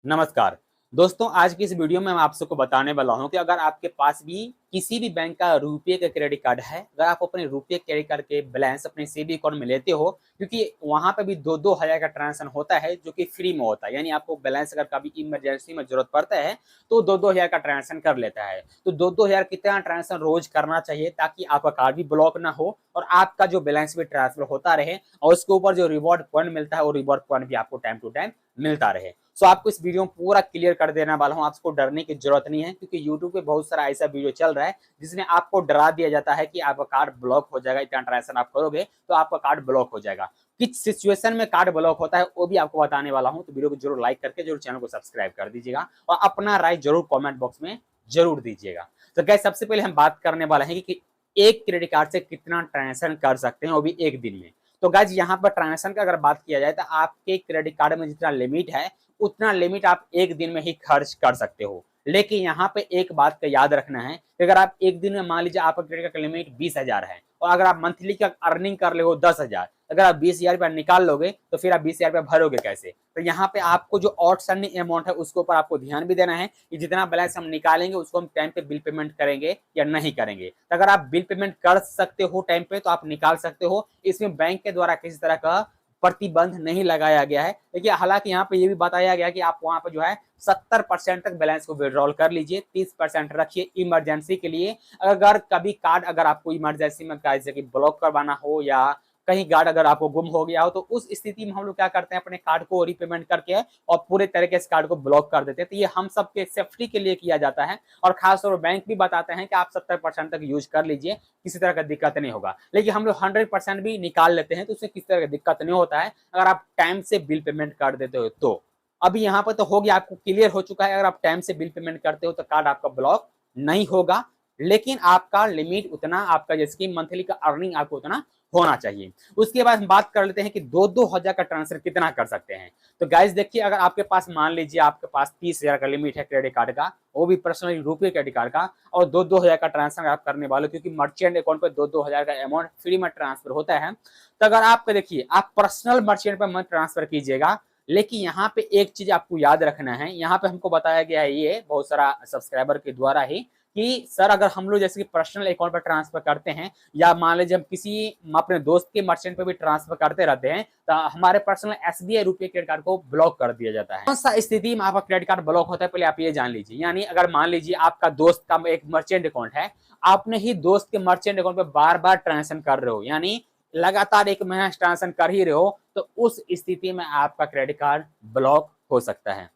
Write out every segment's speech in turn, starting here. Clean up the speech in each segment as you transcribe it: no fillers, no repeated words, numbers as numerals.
नमस्कार दोस्तों, आज की इस वीडियो में मैं आप सबको बताने वाला हूं कि अगर आपके पास भी किसी भी बैंक का रुपये का क्रेडिट कार्ड है, अगर आप अपने रुपये क्रेडिट कार्ड के बैलेंस अपने सेविंग अकाउंट में लेते हो, क्योंकि वहां पे भी 2-2 हज़ार का ट्रांजेक्शन होता है जो कि फ्री में होता है। यानी आपको बैलेंस अगर कभी इमरजेंसी में जरूरत पड़ता है तो 2-2 हज़ार का ट्रांजेक्शन कर लेता है। तो 2-2 हज़ार कितना ट्रांजेक्शन रोज करना चाहिए ताकि आपका कार्ड भी ब्लॉक ना हो और आपका जो बैलेंस भी ट्रांसफर होता रहे और उसके ऊपर जो रिवॉर्ड पॉइंट मिलता है वो रिवॉर्ड पॉइंट भी आपको टाइम टू टाइम मिलता रहे। सो आपको इस वीडियो में पूरा क्लियर कर देने वाला हूं, आपको डरने की जरूरत नहीं है, क्योंकि यूट्यूब पे बहुत सारा ऐसा वीडियो चल रहा है जिसमें आपको डरा दिया जाता है कि आपका कार्ड ब्लॉक हो जाएगा, इतना ट्रांजेक्शन आप करोगे तो आपका कार्ड ब्लॉक हो जाएगा। किस सिचुएशन में कार्ड ब्लॉक होता है वो भी आपको बताने वाला हूं, तो वीडियो को जरूर लाइक करके जरूर चैनल को सब्सक्राइब कर दीजिएगा और अपना राय जरूर कॉमेंट बॉक्स में जरूर दीजिएगा। तो गाइस, सबसे पहले हम बात करने वाले हैं कि एक क्रेडिट कार्ड से कितना ट्रांजेक्शन कर सकते हैं, वो भी एक दिन में। तो गाइस, यहाँ पर ट्रांजेक्शन का अगर बात किया जाए तो आपके क्रेडिट कार्ड में जितना लिमिट है उतना लिमिट आप एक दिन में ही खर्च कर सकते हो। लेकिन यहाँ पे एक बात का याद रखना है कि अगर आप एक दिन में मान लीजिए आपका क्रेडिट कार्ड का लिमिट 20,000 है और अगर आप मंथली का अर्निंग कर ले हो 10,000, अगर आप 20,000 रुपया निकाल लोगे तो फिर आप 20,000 रुपया भरोगे कैसे? तो यहाँ पे आपको जो आउटस्टैंडिंग अमाउंट है उसके ऊपर आपको ध्यान भी देना है कि जितना बैलेंस हम निकालेंगे उसको हम टाइम पे बिल पेमेंट करेंगे या नहीं करेंगे। तो अगर आप बिल पेमेंट कर सकते हो टाइम पे तो आप निकाल सकते हो, इसमें बैंक के द्वारा किसी तरह का प्रतिबंध नहीं लगाया गया है। देखिए, हालांकि यहाँ पे ये भी बताया गया कि आप वहां पर जो है 70% तक बैलेंस को विड्रॉल कर लीजिए, 30% रखिए इमरजेंसी के लिए। अगर कभी कार्ड अगर आपको इमरजेंसी में जैसे कि ब्लॉक करवाना हो या कहीं कार्ड अगर आपको गुम हो गया हो तो उस स्थिति में हम लोग क्या करते हैं, अपने कार्ड को रीपेमेंट करके और पूरे तरीके से कार्ड को ब्लॉक कर देते हैं। तो ये हम सबके सेफ्टी के लिए किया जाता है और खासतौर पर बैंक भी बताते हैं कि आप 70% तक यूज कर लीजिए, किसी तरह का दिक्कत नहीं होगा। लेकिन हम लोग 100% भी निकाल लेते हैं तो उससे किसी तरह का दिक्कत नहीं होता है अगर आप टाइम से बिल पेमेंट कर देते हो तो। अभी यहाँ पर तो हो गया, आपको क्लियर हो चुका है, अगर आप टाइम से बिल पेमेंट करते हो तो कार्ड आपका ब्लॉक नहीं होगा। लेकिन आपका लिमिट उतना, आपका जैसे कि मंथली का अर्निंग आपको उतना होना चाहिए। उसके बाद हम बात कर लेते हैं कि 2-2 हज़ार का ट्रांसफर कितना कर सकते हैं। तो गाइस देखिए, अगर आपके पास मान लीजिए आपके पास 30,000 का लिमिट है क्रेडिट कार्ड का, वो भी पर्सनली रुपये क्रेडिट कार्ड का, और 2-2 हज़ार का ट्रांसफर आप करने वाले, क्योंकि मर्चेंट अकाउंट पे 2-2 हज़ार का अमाउंट फ्री में ट्रांसफर होता है। तो अगर आपको देखिए, आप पर्सनल मर्चेंट पर मत ट्रांसफर कीजिएगा। लेकिन यहाँ पे एक चीज आपको याद रखना है, यहाँ पे हमको बताया गया है ये बहुत सारा सब्सक्राइबर के द्वारा ही कि सर अगर हम लोग जैसे कि पर्सनल अकाउंट पर ट्रांसफर करते हैं या मान लीजिए हम किसी अपने दोस्त के मर्चेंट पे भी ट्रांसफर करते रहते हैं तो हमारे पर्सनल एसबीआई रुपये क्रेडिट कार्ड को ब्लॉक कर दिया जाता है। कौन सा स्थिति में आपका क्रेडिट कार्ड ब्लॉक होता है पहले आप ये जान लीजिए। यानी अगर मान लीजिए आपका दोस्त का एक मर्चेंट अकाउंट है, आपने ही दोस्त के मर्चेंट अकाउंट पे बार बार ट्रांजेक्शन कर रहे हो, यानी लगातार एक महीना ट्रांजेक्शन कर ही रहे हो, तो उस स्थिति में आपका क्रेडिट कार्ड ब्लॉक हो सकता है।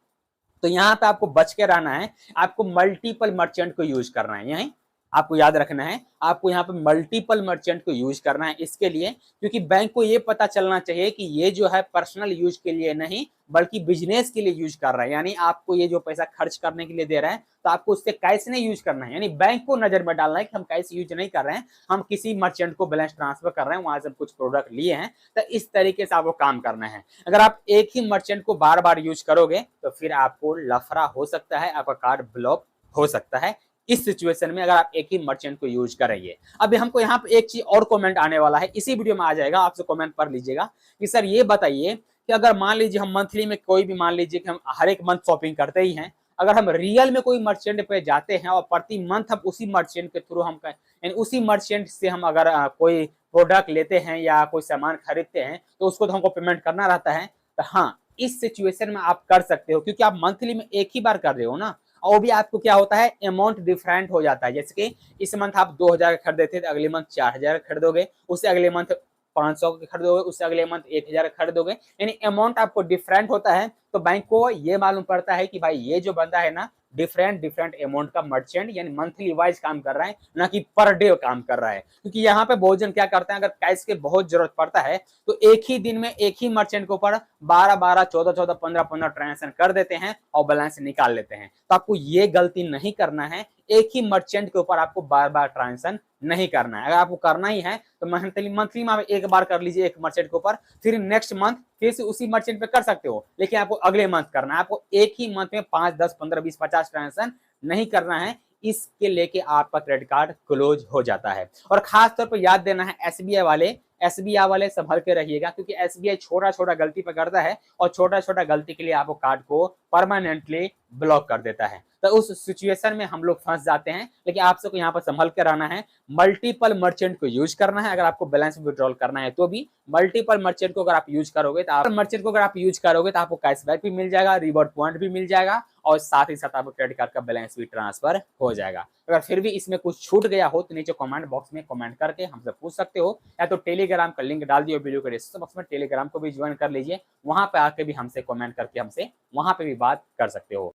तो यहाँ पे आपको बच के रहना है, आपको मल्टीपल मर्चेंट को यूज करना है। यही आपको याद रखना है, आपको यहाँ पे मल्टीपल मर्चेंट को यूज करना है। इसके लिए क्योंकि बैंक को ये पता चलना चाहिए कि ये जो है पर्सनल यूज के लिए नहीं बल्कि बिजनेस के लिए यूज कर रहा है। यानी आपको ये जो पैसा खर्च करने के लिए दे रहा है तो आपको उससे कैश नहीं यूज करना है। यानी बैंक को नजर में डालना है कि हम कैश यूज नहीं कर रहे हैं, हम किसी मर्चेंट को बैलेंस ट्रांसफर कर रहे हैं, वहां से हम कुछ प्रोडक्ट लिए हैं। तो इस तरीके से आपको काम करना है। अगर आप एक ही मर्चेंट को बार बार यूज करोगे तो फिर आपको लफड़ा हो सकता है, आपका कार्ड ब्लॉक हो सकता है इस सिचुएशन में, अगर आप एक ही मर्चेंट को यूज करेंगे। अभी हमको यहाँ पे एक चीज और कमेंट आने वाला है, इसी वीडियो में आ जाएगा, आपसे कमेंट पढ़ लीजिएगा कि सर ये बताइए कि अगर मान लीजिए हम मंथली में कोई भी, मान लीजिए कि हम हर एक मंथ शॉपिंग करते ही हैं, अगर हम रियल में कोई मर्चेंट पे जाते हैं और प्रति मंथ हम उसी मर्चेंट के थ्रू हम यानी उसी मर्चेंट से हम अगर कोई प्रोडक्ट लेते हैं या कोई सामान खरीदते हैं तो उसको तो हमको पेमेंट करना रहता है। तो हाँ, इस सिचुएशन में आप कर सकते हो, क्योंकि आप मंथली में एक ही बार कर रहे हो ना, और भी आपको क्या होता है, अमाउंट डिफरेंट हो जाता है। जैसे कि इस मंथ आप 2,000 का खरीदे थे तो अगले मंथ 4,000 का खरीदोगे, उससे अगले मंथ 500 का खरीदोगे, उससे अगले मंथ 1,000 का खरीदोगे, यानी अमाउंट आपको डिफरेंट होता है। तो बैंक को ये मालूम पड़ता है कि भाई ये जो बंदा है ना डिफरेंट डिफरेंट अमाउंट का मर्चेंट यानी मंथली वाइज काम कर रहा है, ना कि पर डे काम कर रहा है। क्योंकि यहाँ पे बहुत जन क्या करते हैं, अगर कैश के बहुत जरूरत पड़ता है तो एक ही दिन में एक ही मर्चेंट के ऊपर 12-12, 14-14, 15-15 ट्रांजेक्शन कर देते हैं और बैलेंस निकाल लेते हैं। तो आपको ये गलती नहीं करना है, एक ही मर्चेंट के ऊपर आपको बार बार ट्रांजेक्शन नहीं करना है। अगर आपको करना ही है तो मंथली में आप एक बार कर लीजिए एक मर्चेंट के ऊपर, फिर नेक्स्ट मंथ फिर से उसी मर्चेंट पे कर सकते हो, लेकिन आपको अगले मंथ करना है। आपको एक ही मंथ में 5, 10, 15, 20, 50 ट्रांजेक्शन नहीं करना है। इसके लेके आपका क्रेडिट कार्ड क्लोज हो जाता है। और खास तौर पर याद देना है एसबीआई वाले संभल के रहिएगा, क्योंकि एसबीआई छोटा छोटा गलती पकड़ता है और छोटा छोटा गलती के लिए आपको कार्ड को परमानेंटली ब्लॉक कर देता है। तो उस सिचुएशन में हम लोग फंस जाते हैं। लेकिन आप सबको यहाँ पर संभल कर रहना है, मल्टीपल मर्चेंट को यूज करना है। अगर आपको बैलेंस विड्रॉल करना है तो भी मल्टीपल मर्चेंट को अगर आप यूज करोगे तो आपको कैशबैक भी मिल जाएगा, रिवॉर्ड पॉइंट भी मिल जाएगा और साथ ही साथ आपको क्रेडिट कार्ड का बैलेंस भी ट्रांसफर हो जाएगा। अगर फिर भी इसमें कुछ छूट गया हो तो नीचे कमेंट बॉक्स में कमेंट करके हमसे पूछ सकते हो, या तो टेलीग्राम का लिंक डाल दिए वीडियो के डिस्क्रिप्शन बॉक्स में, टेलीग्राम को भी ज्वाइन कर लीजिए। वहां पे आके भी हमसे कमेंट करके हमसे वहां पे भी बात कर सकते हो।